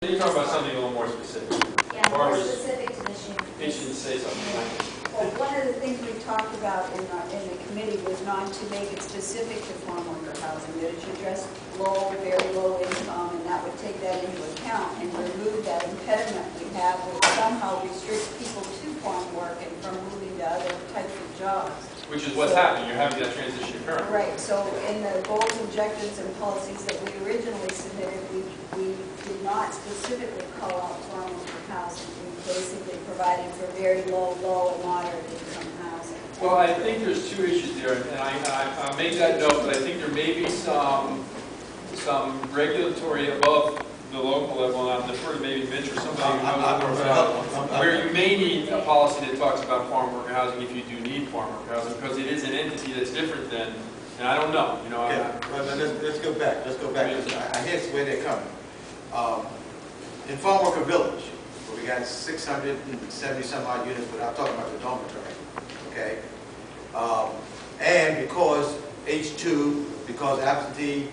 you're talking about something a little more specific. Yeah, more Barbara's specific to this unit. itching to say something. Well, one of the things we talked about in the committee was not to make it specific to farm worker housing, that it should address low, very low income, and that would take that into account and remove that impediment we have which somehow restricts people to farm work and from moving to other types of jobs. Which is what's happening. You're having that transition currently. Right. So in the goals, objectives, and policies that we originally submitted, we did not specifically call out farm worker housing. We basically provided for very low, and moderate income housing. Well, I think there's two issues there, and I made that note, but I think there may be some regulatory above the local level, and I'm defer to maybe Mitch or somebody who knows more about where you may need a policy that talks about farm worker housing if you do need farm worker housing, because it is an entity that's different than, and I don't know, you know. Yeah, let's go back. Let's go back. I hear where they're coming. In Farm Worker Village, where we got 670 some odd units, without talking about the dormitory, okay? And because H2, because absentee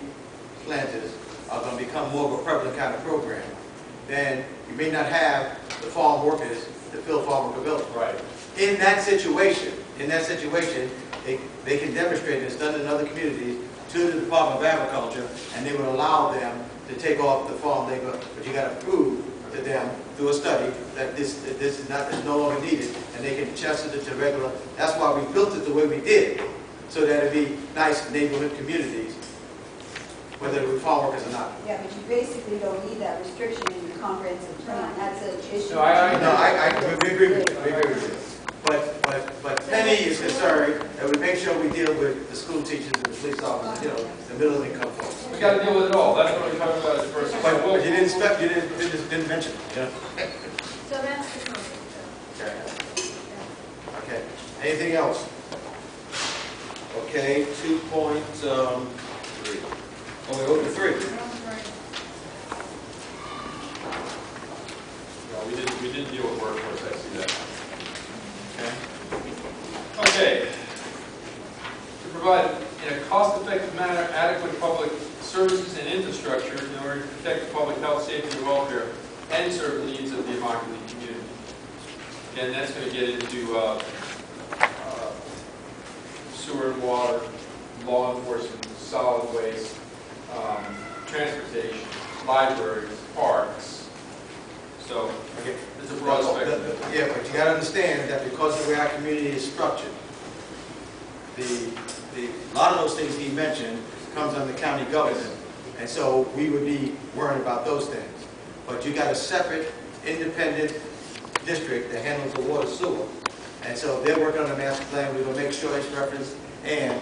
planters are going to become more of a prevalent kind of program, then you may not have the farm workers to fill Farm Worker Village. Right. In that situation, they can demonstrate, it's done in other communities, to the Department of Agriculture, and they would allow them to take off the farm labor, but you got to prove to them through a study that this is no longer needed, and they can adjust it to regular. That's why we built it the way we did, so that it'd be nice neighborhood communities, whether it be farm workers or not. Yeah, but you basically don't need that restriction in your comprehensive plan. That's an issue. No, we agree with you. We agree with you. But Penny is concerned that we make sure we deal with the school teachers and the police officers, you know, the middle income folks. We got to deal with it all. That's what we're talking about as first. But you didn't mention it, you know? So that's the concept. Okay. Anything else? Okay, 2.3. Oh, we go to 3. No, we didn't deal with workforce. I see that. Okay. To provide in a cost-effective manner adequate public services and infrastructure in order to protect the public health, safety, and welfare and serve the needs of the Immokalee community. Again, that's going to get into sewer and water, law enforcement, solid waste, transportation, libraries, parks. So, Okay. it's a broad spectrum. Yeah, but you got to understand that because of the way our community is structured, a lot of those things he mentioned comes under county government, and so we would be worrying about those things. But you got a separate, independent district that handles the water sewer, and so they're working on a master plan. We're going to make sure it's referenced, and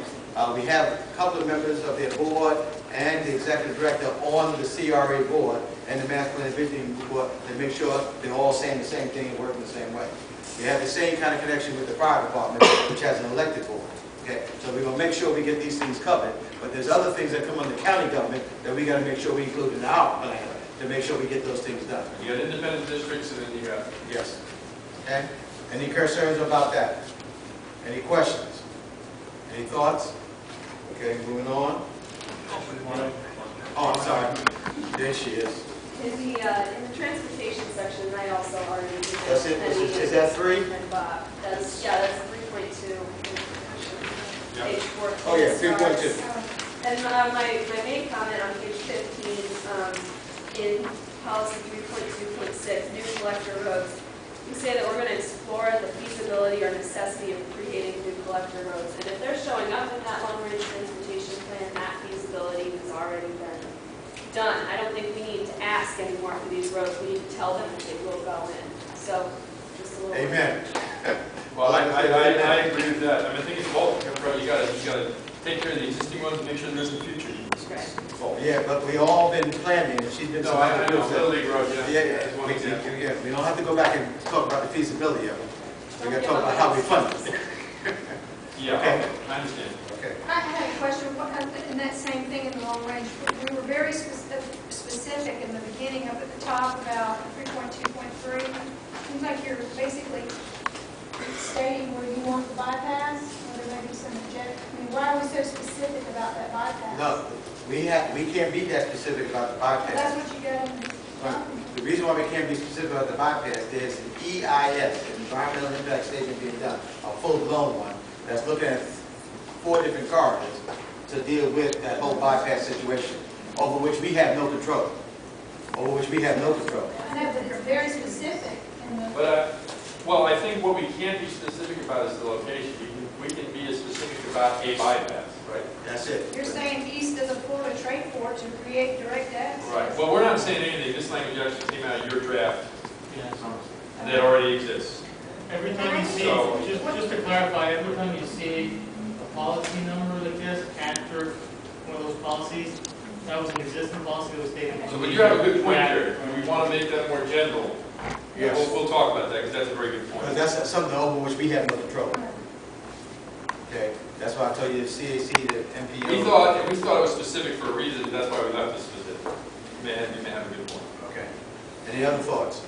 we have a couple of members of their board and the executive director on the CRA board and the master plan visioning board to make sure they're all saying the same thing and working the same way. We have the same kind of connection with the fire department, which has an elected board. Okay, so we're going to make sure we get these things covered, but there's other things that come under county government that we got to make sure we include in our plan to make sure we get those things done. You got independent districts, and then you got. Yes. Okay. Any concerns about that? Any questions? Any thoughts? Okay, moving on. Oh, I'm sorry. There she is. In the transportation section, I also already did that. That's it. Is that 3? And Bob. That's 3.2. Yep. Page 14. Oh yeah, 3.2. And my main comment on page 15, in policy 3.2.6, new collector roads, we say that we're going to explore the feasibility or necessity of creating new collector roads. And if they're showing up in that long-range transportation plan, that feasibility has already been done. I don't think we need to ask anymore for these roads. We need to tell them that they will go in. So, just a little. Amen. Well, I agree with that. I mean, I think it's both. You got to take care of the existing ones and make sure there's a future. Right. Both. Yeah, but we all been planning, and she's been. No, I know. Little League Road, Yeah. We don't have to go back and talk about the feasibility of it. We got to talk about how we fund it. Yeah. Okay. I understand. Okay. I had a question. In that same thing in the long range, we were very specific in the beginning up at the top about 3.2.3. Seems like you're basically stating where you want the bypass, or there may be some objection. I mean, why are we so specific about that bypass? No, we can't be that specific about the bypass. That's what you got in the reason why we can't be specific about the bypass, there's an EIS, an environmental impact statement being done, a full-blown one, that's looking at 4 different corridors to deal with that whole bypass situation, over which we have no control. Over which we have no control. I know, but it's very specific. But, well, I think what we can't be specific about is the location. We can be as specific about a bypass, right? That's it. You're saying east of the Florida Trade Port to create direct access. Right. Well, we're not saying anything. This language actually came out of your draft Yes. that already exists. Every time you see, So- just to clarify, every time you see a policy number like this after one of those policies, that was an existing policy that was taken. So, but you have a good point there, and we want to make that more general. Yes. We'll talk about that, because that's a very good point. Because that's something over which we have no control. Okay, that's why I told you the CAC, the MPO. We thought it was specific for a reason, that's why we left it specific. You may have a good point. Okay. Any other thoughts?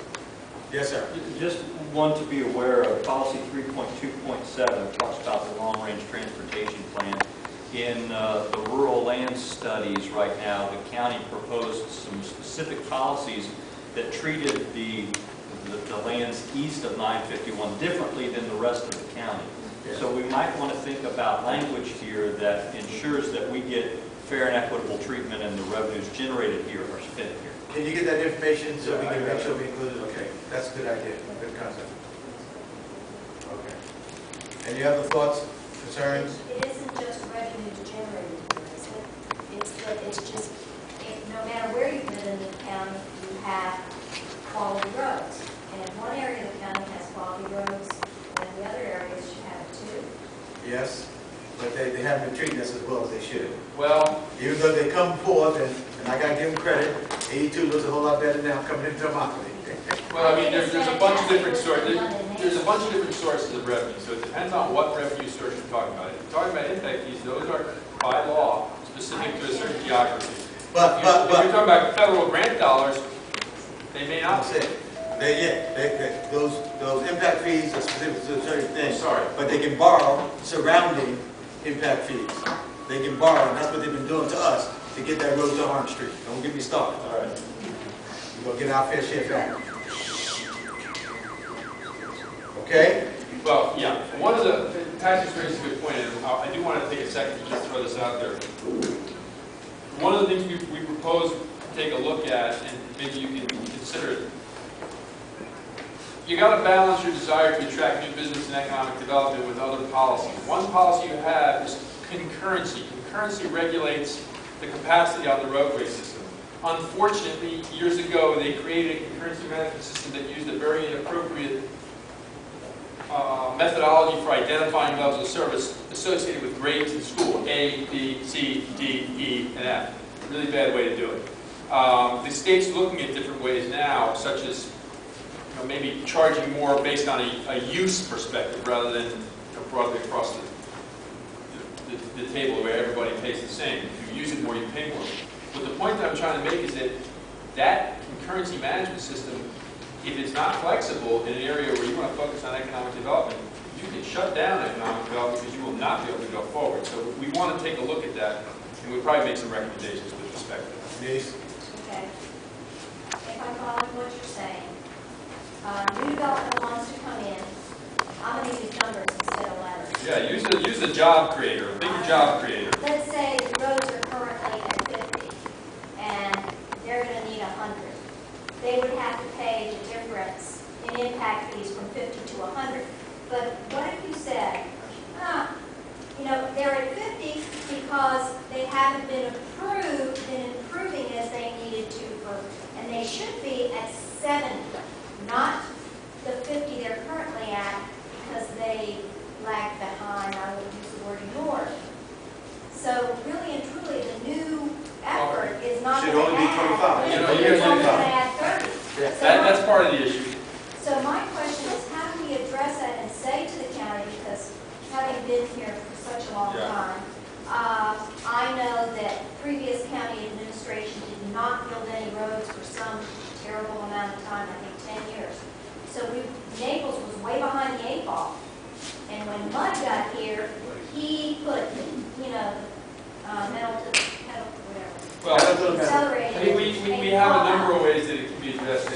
Yes, sir. Just one to be aware of, policy 3.2.7 talks about the long-range transportation plan. In the rural land studies right now, the county proposed some specific policies that treated the lands east of 951 differently than the rest of the county. So we might want to think about language here that ensures that we get fair and equitable treatment and the revenues generated here are spent here. Can you get that information so we Yeah, can I make got sure we include it? Okay, that's a good idea, good concept. Okay. Any other thoughts, concerns? It isn't just revenues generated, is it? It's just, no matter where you live in the county, you have quality roads. And if one area of the county has quality roads, then the other areas should have it too. Yes, but they haven't been treating us as well as they should. Well, Even though they come forth, and I gotta give them credit, 82 looks a whole lot better now coming into Immokalee. well, I mean, there's a bunch of different sources. There's a bunch of different sources of revenue, so it depends on what revenue source you're talking about. If you're talking about impact fees, those are by law specific to a certain geography. But, If you're talking about federal grant dollars, they may not. That's it. Those impact fees are specific to a certain thing. Sorry. But they can borrow surrounding impact fees. They can borrow, and that's what they've been doing to us to get that road to Orange Street. Don't get me started. All right. We're gonna get our fair share back. Okay? Well, yeah, one of the, Patrick's raised a good point, and I do want to take a second to just throw this out there. One of the things we propose to take a look at, and maybe you can consider it, you got to balance your desire to attract new business and economic development with other policies. One policy you have is concurrency. Concurrency regulates the capacity on the roadway system. Unfortunately, years ago, they created a concurrency management system that used a very inappropriate methodology for identifying levels of service associated with grades in school, A, B, C, D, E, and F. Really bad way to do it. The state's looking at different ways now, such as maybe charging more based on a use perspective rather than broadly across the table where everybody pays the same. If you use it more, you pay more. But the point that I'm trying to make is that that concurrency management system, if it's not flexible in an area where you want to focus on economic development, you can shut down economic development because you will not be able to go forward. So we want to take a look at that, and we'll probably make some recommendations with respect to that. Denise? Okay. If I'm following what you're saying, new development wants to come in, I'm going to use numbers instead of letters. Yeah, use the job creator, think of job creator. Let's say the roads are currently at 50, and they're going to need 100. They would have to pay the difference in impact fees from 50 to 100. But what if you said, they're at 50 because they haven't been improving as they needed to, and they should be at 70, not the 50 they're currently at because they lag behind, I will use the word ignored. So really and truly, the new effort is not Should going to only be 25. It's only going to add 30. Yeah. So That's part of the issue. so my question is, how do we address that and say to the county, because having been here for such a long Yeah. time, I know that previous county administration did not build any roads for some terrible amount of time, I think 10 years. So Naples was way behind the 8 ball. And when Mud got here, he put, metal to the pedal, whatever. Well, Accelerated. I mean, we have a number of ways that it can be addressed.